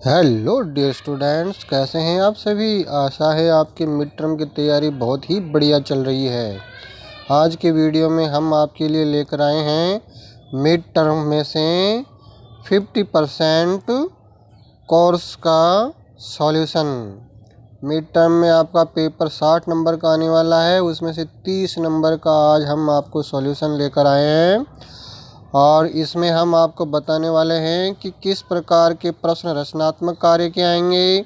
Hello dear students, कैसे हैं आप सभी। आशा है आपकी मिड टर्म की तैयारी बहुत ही बढ़िया चल रही है। आज के वीडियो में हम आपके लिए लेकर आए हैं मिड टर्म में से 50% कोर्स का सॉल्यूशन। मिड टर्म में आपका पेपर 60 नंबर का आने वाला है, उसमें से 30 नंबर का आज हम आपको सॉल्यूशन लेकर आए हैं और इसमें हम आपको बताने वाले हैं कि किस प्रकार के प्रश्न रचनात्मक कार्य के आएंगे,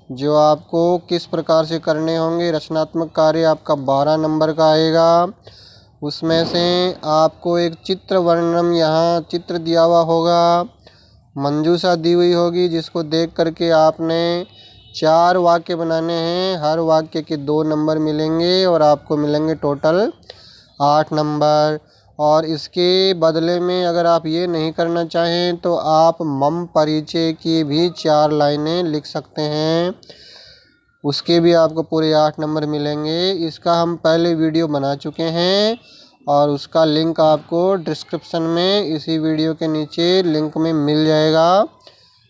जो आपको किस प्रकार से करने होंगे। रचनात्मक कार्य आपका 12 नंबर का आएगा। उसमें से आपको एक चित्र वर्णन, यहाँ चित्र दिया हुआ होगा, मंजूषा दी हुई होगी, जिसको देख करके आपने 4 वाक्य बनाने हैं। हर वाक्य के 2 नंबर मिलेंगे और आपको मिलेंगे टोटल 8 नंबर। और इसके बदले में अगर आप ये नहीं करना चाहें तो आप मम परिचय की भी 4 लाइनें लिख सकते हैं, उसके भी आपको पूरे 8 नंबर मिलेंगे। इसका हम पहले वीडियो बना चुके हैं और उसका लिंक आपको डिस्क्रिप्शन में इसी वीडियो के नीचे लिंक में मिल जाएगा,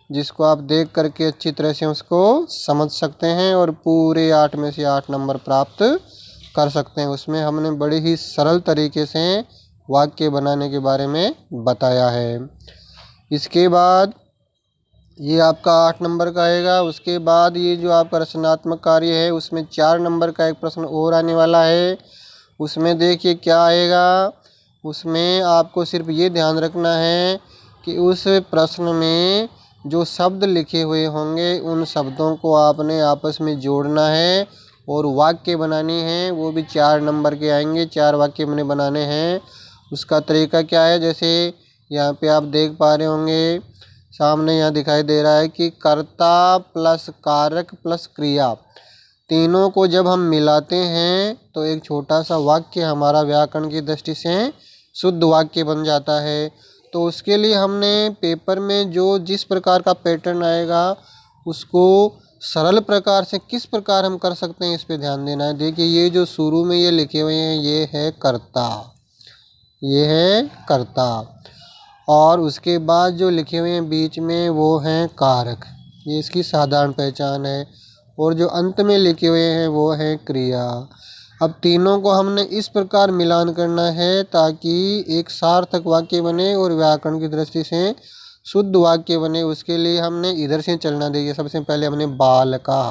जिसको आप देख करके अच्छी तरह से उसको समझ सकते हैं और पूरे 8 में से 8 नंबर प्राप्त कर सकते हैं। उसमें हमने बड़े ही सरल तरीके से वाक्य बनाने के बारे में बताया है। इसके बाद ये आपका 8 नंबर का आएगा। उसके बाद ये जो आपका रचनात्मक कार्य है, उसमें 4 नंबर का एक प्रश्न और आने वाला है। उसमें देखिए क्या आएगा। उसमें आपको सिर्फ ये ध्यान रखना है कि उस प्रश्न में जो शब्द लिखे हुए होंगे उन शब्दों को आपने आपस में जोड़ना है और वाक्य बनाने हैं, वो भी 4 नंबर के आएंगे। 4 वाक्य हमने बनाने हैं। उसका तरीका क्या है, जैसे यहाँ पे आप देख पा रहे होंगे, सामने यहाँ दिखाई दे रहा है कि कर्ता प्लस कारक प्लस क्रिया, तीनों को जब हम मिलाते हैं तो एक छोटा सा वाक्य हमारा व्याकरण की दृष्टि से शुद्ध वाक्य बन जाता है। तो उसके लिए हमने पेपर में जो जिस प्रकार का पैटर्न आएगा उसको सरल प्रकार से किस प्रकार हम कर सकते हैं, इस पे ध्यान देना है। देखिए ये जो शुरू में ये लिखे हुए हैं, ये है कर्ता, ये है कर्ता, और उसके बाद जो लिखे हुए हैं बीच में वो हैं कारक, ये इसकी साधारण पहचान है, और जो अंत में लिखे हुए हैं वो हैं क्रिया। अब तीनों को हमने इस प्रकार मिलान करना है ताकि एक सार्थक वाक्य बने और व्याकरण की दृष्टि से शुद्ध वाक्य बने। उसके लिए हमने इधर से चलना। देखिए सबसे पहले हमने बालका,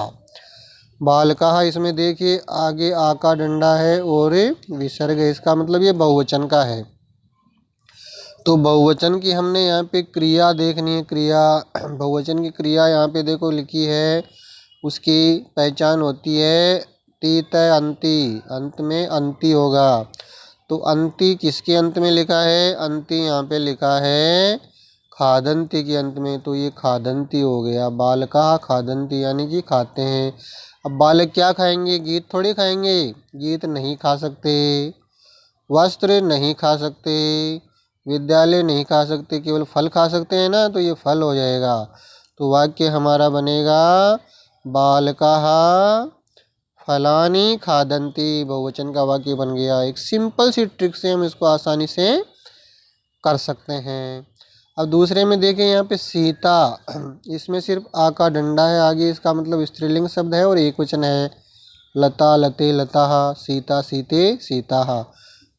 बालका, इसमें देखिए आगे आ का डंडा है और विसर्ग है, इसका मतलब ये बहुवचन का है। तो बहुवचन की हमने यहाँ पे क्रिया देखनी है। क्रिया, बहुवचन की क्रिया यहाँ पे देखो लिखी है, उसकी पहचान होती है तीत अंति, अंत में अंति होगा। तो अंति किसके अंत में लिखा है, अंति यहाँ पे लिखा है खादंती के अंत में, तो ये खादंती हो गया। बालका खादंती यानी कि खाते हैं। अब बालक क्या खाएंगे, गीत थोड़ी खाएंगे, गीत नहीं खा सकते, वस्त्र नहीं खा सकते, विद्यालय नहीं खा सकते, केवल फल खा सकते हैं ना, तो ये फल हो जाएगा। तो वाक्य हमारा बनेगा बालकाः फलानि खादन्ति, बहुवचन का वाक्य बन गया। एक सिंपल सी ट्रिक से हम इसको आसानी से कर सकते हैं। अब दूसरे में देखें यहाँ पे सीता, इसमें सिर्फ आ का डंडा है आगे, इसका मतलब स्त्रीलिंग शब्द है और एक वचन है। लता लते लताः, सीता सीते सीताः,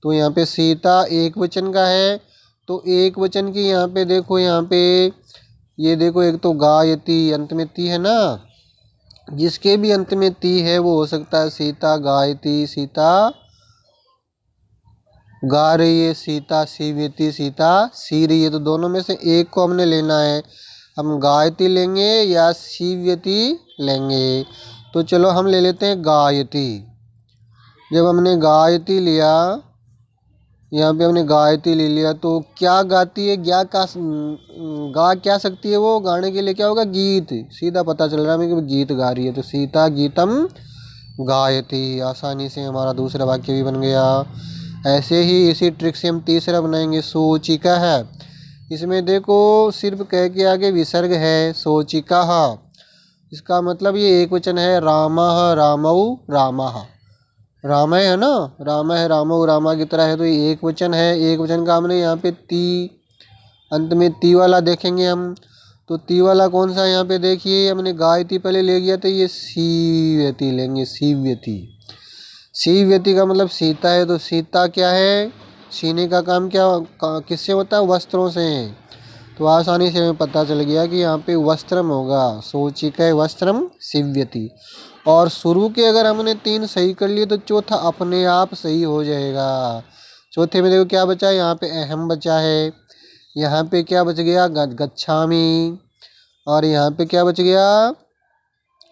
तो यहाँ पे सीता एक वचन का है। तो एक वचन की यहाँ पे देखो, यहाँ पे ये देखो, एक तो गायती, अंत में ती है ना, जिसके भी अंत में ती है वो हो सकता है सीता गायती, सीता गा रही है, सीता सीव्यति, सीता सी रही है। तो दोनों में से एक को हमने लेना है, हम गायती लेंगे या सीव्यति लेंगे। तो चलो हम ले लेते हैं गायती। जब हमने गायती लिया, यहाँ पे हमने गायती ले लिया, तो क्या गाती है, गा क्या सकती है वो, गाने के लिए क्या होगा, गीत। सीधा पता चल रहा है हमें कि गीत गा रही है, तो सीता गीतम गायती, आसानी से हमारा दूसरा वाक्य भी बन गया। ऐसे ही इसी ट्रिक से हम तीसरा बनाएंगे, सोचिका है। इसमें देखो सिर्फ कह के आगे विसर्ग है, सोचिका, इसका मतलब ये एक वचन है, रामः रामौ रामः, राम है ना, राम है रामो रामा की तरह है, तो ये एक वचन है। एक वचन का हमने यहाँ पे ती, अंत में ती वाला देखेंगे हम। तो ती वाला कौन सा यहाँ पे देखिए, हमने गायती पहले ले गया था, ये सीव्यति लेंगे, सीव्यति। सीव्यति का मतलब सीता है, तो सीता क्या है, सीने का काम किससे होता है, वस्त्रों से। तो आसानी से हमें पता चल गया कि यहाँ पे वस्त्रम होगा, सोचिक है वस्त्रम सीव्यति। और शुरू के अगर हमने 3 सही कर लिए तो चौथा अपने आप सही हो जाएगा। चौथे में देखो क्या बचा है, यहाँ पे अहम बचा है, यहाँ पे क्या बच गया, गच्छामि, और यहाँ पे क्या बच गया,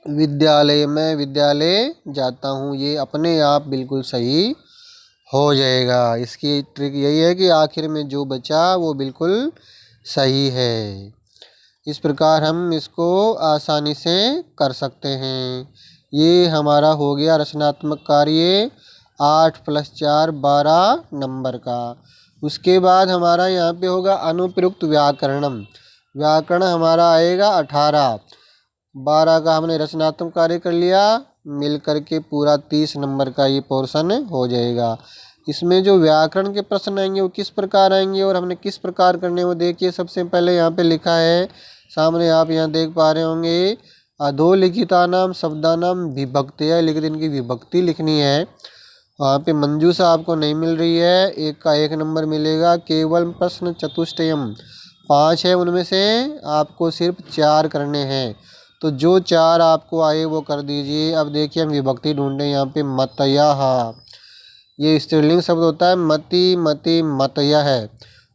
विद्यालय, मैं विद्यालय जाता हूँ। ये अपने आप बिल्कुल सही हो जाएगा। इसकी ट्रिक यही है कि आखिर में जो बचा वो बिल्कुल सही है। इस प्रकार हम इसको आसानी से कर सकते हैं। ये हमारा हो गया रचनात्मक कार्य 8 + 4 12 नंबर का। उसके बाद हमारा यहाँ पे होगा अनुप्रयुक्त व्याकरणम। व्याकरण हमारा आएगा 18। 12 का हमने रचनात्मक कार्य कर लिया, मिल करके पूरा 30 नंबर का ये पोर्शन हो जाएगा। इसमें जो व्याकरण के प्रश्न आएंगे वो किस प्रकार आएंगे और हमने किस प्रकार करने वो देखिए। सबसे पहले यहाँ पे लिखा है सामने, आप यहाँ देख पा रहे होंगे, अधोलिखितानाम शब्दानाम विभक्तियाँ लिख दी, इनकी विभक्ति लिखनी है। वहाँ पे मंजूषा आपको नहीं मिल रही है, 1 का 1 नंबर मिलेगा। केवल प्रश्न चतुष्टयम 5 है, उनमें से आपको सिर्फ 4 करने हैं, तो जो 4 आपको आए वो कर दीजिए। अब देखिए हम विभक्ति ढूंढे, यहाँ पे मतयः, ये स्त्रीलिंग शब्द होता है, मति मति मतयः है,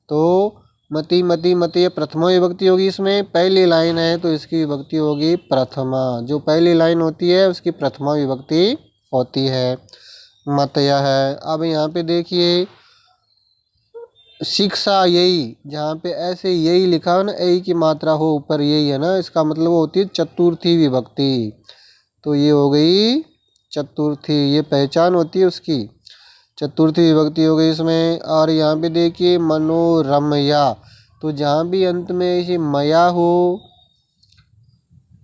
तो मति मति मति प्रथमा विभक्ति होगी। इसमें पहली लाइन है तो इसकी विभक्ति होगी प्रथमा, जो पहली लाइन होती है उसकी प्रथमा विभक्ति होती है, मतयः है। अब यहाँ पे देखिए शिक्षा यही, जहाँ पे ऐसे यही लिखा हो ना, यही की मात्रा हो ऊपर यही है ना, इसका मतलब वो होती है चतुर्थी विभक्ति, तो ये हो गई चतुर्थी, ये पहचान होती है उसकी, चतुर्थी विभक्ति हो गई इसमें। और यहाँ पे देखिए मनोरमया, तो जहाँ भी अंत में ऐसे मया हो,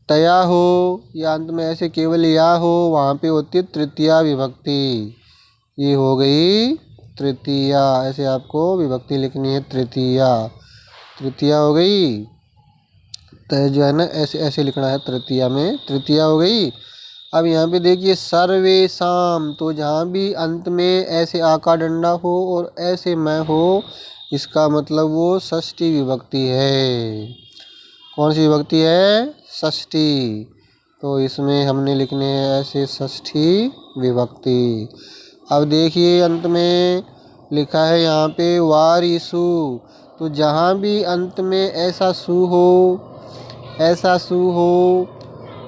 तया हो, या अंत में ऐसे केवल या हो, वहाँ पे होती है तृतीया विभक्ति, ये हो गई तृतीया। ऐसे आपको विभक्ति लिखनी है, तृतीया, तृतीया हो गई, तो जो है ना ऐसे ऐसे लिखना है, तृतीया में तृतीया हो गई। अब यहाँ पे देखिए सर्वेशाम, तो जहाँ भी अंत में ऐसे आकार डंडा हो और ऐसे मैं हो, इसका मतलब वो षष्ठी विभक्ति है। कौन सी विभक्ति है, षष्ठी, तो इसमें हमने लिखने हैं ऐसे षष्ठी विभक्ति। अब देखिए अंत में लिखा है यहाँ पे वारिसु, तो जहाँ भी अंत में ऐसा सु हो, ऐसा सु हो,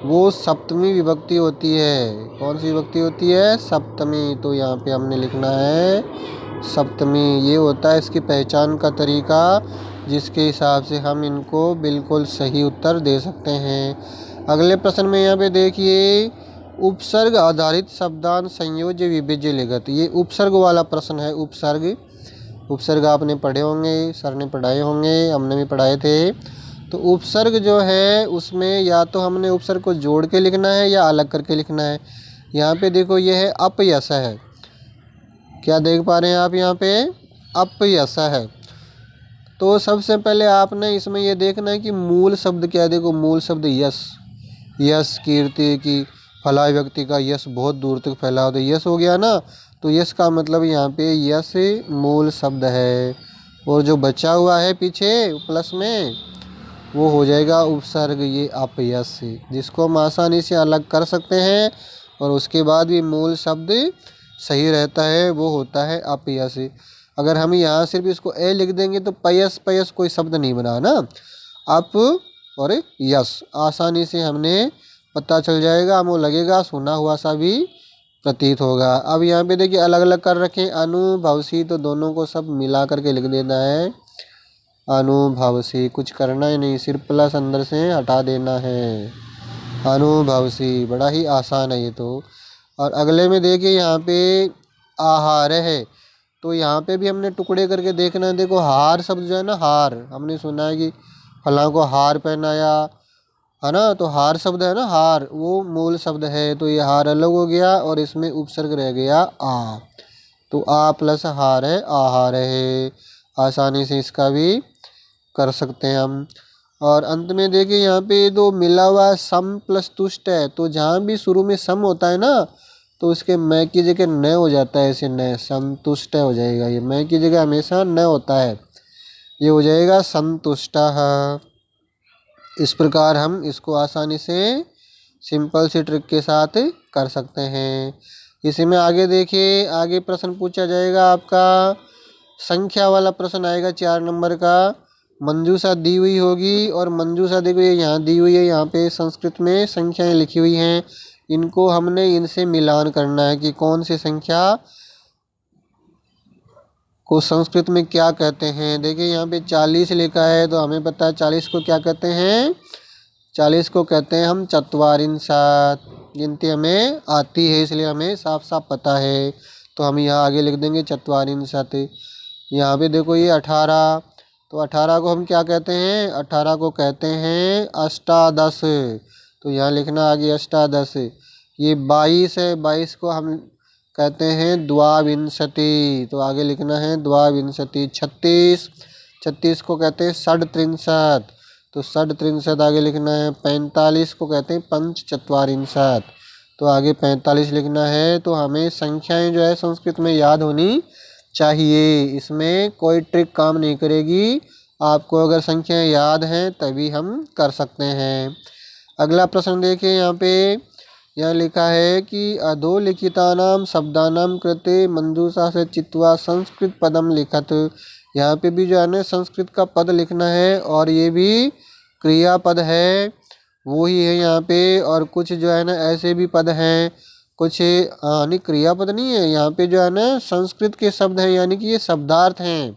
वो सप्तमी विभक्ति होती है। कौन सी विभक्ति होती है, सप्तमी, तो यहाँ पे हमने लिखना है सप्तमी। ये होता है इसकी पहचान का तरीका, जिसके हिसाब से हम इनको बिल्कुल सही उत्तर दे सकते हैं। अगले प्रश्न में यहाँ पे देखिए उपसर्ग आधारित शब्दान संयोज्य विभिज्य लिखत, ये उपसर्ग वाला प्रश्न है। उपसर्ग, उपसर्ग आपने पढ़े होंगे, सर ने पढ़ाए होंगे, हमने भी पढ़ाए थे। तो उपसर्ग जो है उसमें या तो हमने उपसर्ग को जोड़ के लिखना है या अलग करके लिखना है। यहाँ पे देखो ये है अपयश है, क्या देख पा रहे हैं आप, यहाँ पे अपयश है। तो सबसे पहले आपने इसमें ये देखना है कि मूल शब्द क्या है। देखो मूल शब्द यश, यश कीर्ति की फला व्यक्ति का यश बहुत दूर तक फैला हो, तो यश हो गया ना, तो यश का मतलब यहाँ पे यश मूल शब्द है, और जो बचा हुआ है पीछे प्लस में वो हो जाएगा उपसर्ग, ये अपयश, जिसको हम आसानी से अलग कर सकते हैं और उसके बाद भी मूल शब्द सही रहता है, वो होता है अपयश। अगर हम यहाँ सिर्फ इसको ए लिख देंगे तो पयस पयस कोई शब्द नहीं बना ना, अप और यस आसानी से हमने पता चल जाएगा, हमें लगेगा सुना हुआ सा भी प्रतीत होगा। अब यहाँ पे देखिए अलग अलग कर रखे अनुभवसी, तो दोनों को सब मिला करके लिख देना है अनुभवसी, कुछ करना ही नहीं, सिर्फ प्लस अंदर से हटा देना है, अनुभवसी, बड़ा ही आसान है ये तो। और अगले में देखिए यहाँ पे आहार है, तो यहाँ पे भी हमने टुकड़े करके देखना है। देखो हार शब्द जो है ना, हार, हमने सुना है कि फलां को हार पहनाया है ना, तो हार शब्द है ना, हार वो मूल शब्द है, तो ये हार अलग हो गया और इसमें उपसर्ग रह गया आ, तो आ प्लस हार है, आहार है। आसानी से इसका भी कर सकते हैं हम। और अंत में देखिए यहाँ पे तो मिला हुआ सम प्लस तुष्ट है, तो जहाँ भी शुरू में सम होता है ना तो उसके मैं की जगह न हो जाता है, ऐसे न संतुष्ट हो जाएगा। ये मैं की जगह हमेशा न होता है, ये हो जाएगा संतुष्टः। इस प्रकार हम इसको आसानी से सिंपल सी ट्रिक के साथ कर सकते हैं। इसी में आगे देखिए, आगे प्रश्न पूछा जाएगा आपका संख्या वाला प्रश्न आएगा 4 नंबर का। मंजूषा दी हुई होगी और मंजूषा देखो ये यहाँ दी हुई है, यहाँ पे संस्कृत में संख्याएं लिखी हुई हैं, इनको हमने इनसे मिलान करना है कि कौन सी संख्या को संस्कृत में क्या कहते हैं। देखिए यहाँ पे 40 लिखा है, तो हमें पता है 40 को क्या कहते हैं, 40 को कहते हैं हम चत्वारिंशत्। गिनती हमें आती है इसलिए हमें साफ साफ पता है, तो हम यहाँ आगे लिख देंगे चत्वारिंशत्। यहाँ पे देखो ये 18, तो 18 को हम क्या कहते हैं, 18 को कहते हैं अष्टादश, तो यहाँ लिखना आगे अष्टादश। ये 22 है, 22 को हम कहते हैं द्वाविंशति, तो आगे लिखना है द्वाविंशति। 36, 36 को कहते हैं षड्त्रिंशत्, तो षड्त्रिंशत् आगे लिखना है। 45 को कहते हैं पंचचत्वारिंशत्, तो आगे 45 लिखना है। तो हमें संख्याएं जो है संस्कृत में याद होनी चाहिए, इसमें कोई ट्रिक काम नहीं करेगी। आपको अगर संख्याएं याद हैं तभी हम कर सकते हैं। अगला प्रश्न देखिए यहाँ पे, यहाँ लिखा है कि अधोलिखितानां शब्दानां कृते मंजूषा से चित्वा संस्कृत पदम लिखत। यहाँ पे भी जो है ना संस्कृत का पद लिखना है, और ये भी क्रियापद है, वो ही है यहाँ पे। और कुछ जो है ना ऐसे भी पद हैं, कुछ नहीं क्रियापद नहीं है यहाँ पे, जो है ना संस्कृत के शब्द हैं, यानी कि ये शब्दार्थ हैं।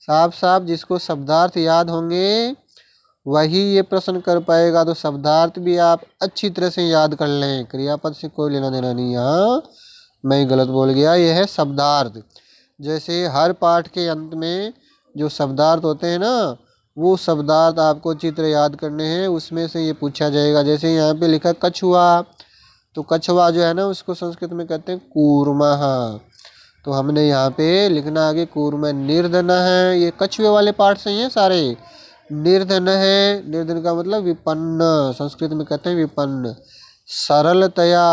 साफ साफ जिसको शब्दार्थ याद होंगे वही ये प्रश्न कर पाएगा, तो शब्दार्थ भी आप अच्छी तरह से याद कर लें, क्रियापद से कोई लेना देना नहीं। यहाँ मैं गलत बोल गया, ये है शब्दार्थ। जैसे हर पाठ के अंत में जो शब्दार्थ होते हैं ना, वो शब्दार्थ आपको चित्र याद करने हैं, उसमें से ये पूछा जाएगा। जैसे यहाँ पे लिखा कछुआ, तो कछुआ जो है ना उसको संस्कृत में कहते हैं कूर्मः, तो हमने यहाँ पे लिखना आगे कूर्म। निर्धन है, ये कछुए वाले पाठ से ही हैं सारे। निर्धन है, निर्धन का मतलब विपन्न, संस्कृत में कहते हैं विपन्न। सरलतया,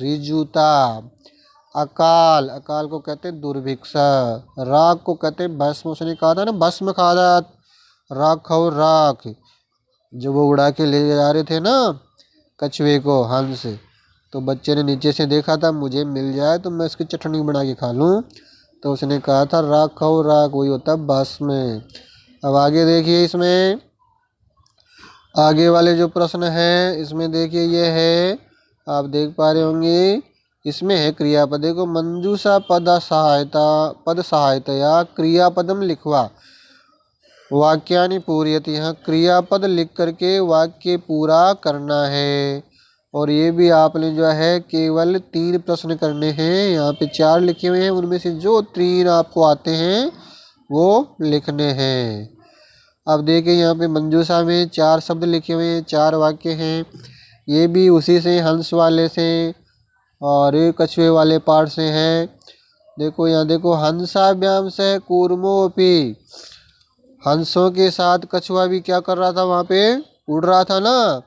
ऋजुता। अकाल, अकाल को कहते हैं दुर्भिक्षा। राख को कहते हैं भस्म, उसने कहा था ना भस्म खादात, राख और राख, जो वो उड़ा के ले जा रहे थे ना कछुए को, हंस, तो बच्चे ने नीचे से देखा था मुझे मिल जाए तो मैं इसकी चटनी बना के खा लूँ, तो उसने कहा था राख खाओ राख, वही होता है भस्म। अब आगे देखिए, इसमें आगे वाले जो प्रश्न है इसमें देखिए ये है, आप देख पा रहे होंगे, इसमें है क्रियापद। देखो मंजूषा पद सहायतया क्रियापदम लिखवा वाक्यानि पूरयति। यहाँ क्रियापद लिख करके वाक्य पूरा करना है। और ये भी आपने जो है केवल 3 प्रश्न करने हैं, यहाँ पे 4 लिखे हुए हैं, उनमें से जो 3 आपको आते हैं वो लिखने हैं। अब देखिए यहाँ पे मंजूषा में 4 शब्द लिखे हुए हैं, 4 वाक्य हैं, ये भी उसी से हंस वाले से और कछुए वाले पार्ट से हैं। देखो यहाँ देखो, हंसाभ्याम से कूर्मोपि, हंसों के साथ कछुआ भी क्या कर रहा था, वहाँ पे उड़ रहा था ना,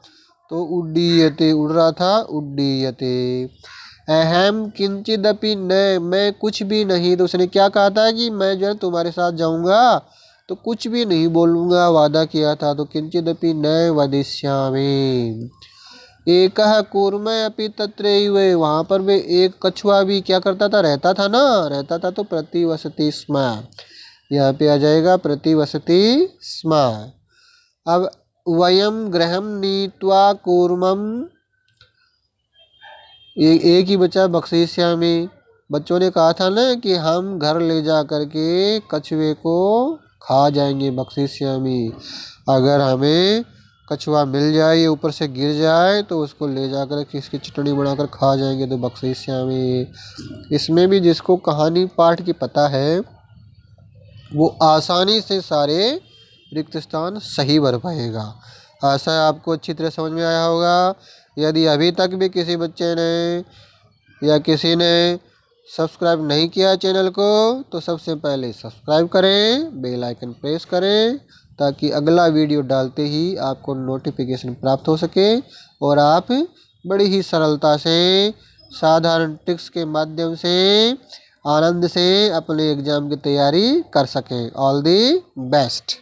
तो उड्डीयते, उड़ रहा था, उड्डीयते। अहम किंचिदपि न, मैं कुछ भी नहीं, तो उसने क्या कहा था कि मैं जो है तुम्हारे साथ जाऊंगा तो कुछ भी नहीं बोलूँगा, वादा किया था, तो किंचिदपि न वदिष्यामि। एक कूर्म अपि तत्रैव, वहाँ पर वे एक कछुआ भी क्या करता था, रहता था ना, रहता था, तो प्रतिवसति स्म, यहाँ पे आ जाएगा प्रतिवसति स्म। अब वयम गृहम नीत्वा कूर्मम, एक ही बचा बख्शिष्यामि। बच्चों ने कहा था ना कि हम घर ले जा करके कछुए को खा जाएंगे, बख्शिष्यामि। अगर हमें कछुआ मिल जाए, ये ऊपर से गिर जाए, तो उसको ले जा कर इसकी चटनी बनाकर खा जाएंगे, तो बख्शिष्यामि। इसमें भी जिसको कहानी पाठ की पता है वो आसानी से सारे रिक्त स्थान सही भर पाएगा। आशा है आपको अच्छी तरह समझ में आया होगा। यदि अभी तक भी किसी बच्चे ने या किसी ने सब्सक्राइब नहीं किया चैनल को, तो सबसे पहले सब्सक्राइब करें, बेल आइकन प्रेस करें, ताकि अगला वीडियो डालते ही आपको नोटिफिकेशन प्राप्त हो सके और आप बड़ी ही सरलता से साधारण ट्रिक्स के माध्यम से आनंद से अपने एग्ज़ाम की तैयारी कर सकें। All the best.